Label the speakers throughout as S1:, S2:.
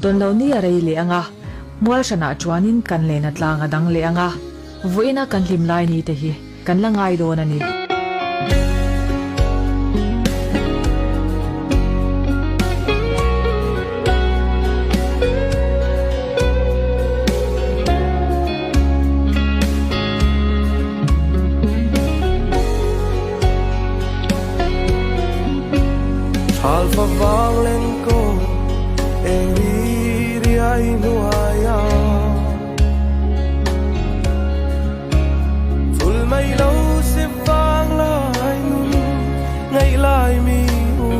S1: ton lo ni arei le anga mual sana tuanin kan lengna thlang adang le anga voina kan hlim lai ni te hi kan la ngai don ani
S2: Alpha vang lên cô em đi ai nuaya phul mai lâu sẽ vang lại nun ngày lại mi u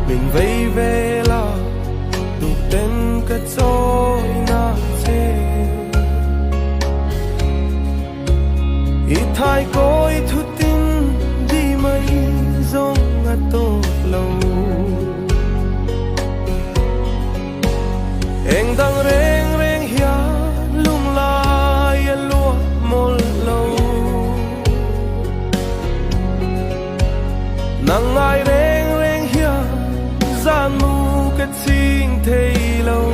S2: mình vây về là đủ tên cái trôi na chê ít thay coi thu dòng ngắt tô lâu em đang reng reng hia lung lai lúa mol lâu nang ai reng reng hia gian mu cái chinh thei lâu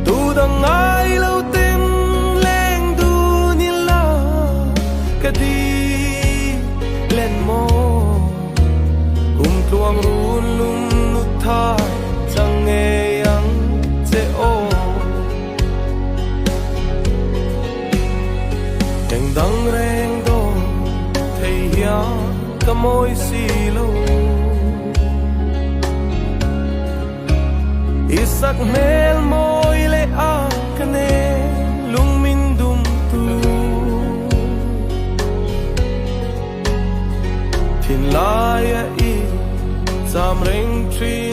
S2: tu đang ai lâu tin leng du nhìn la cái đi lên mô cùng tuang run lung nút thai chẳng nghe ang chế ô cảnh đắng reng đô thầy hia cả môi xì lâu ít sắc mel môi lệ a cái nè lung min dum tu Lai i sam ring tree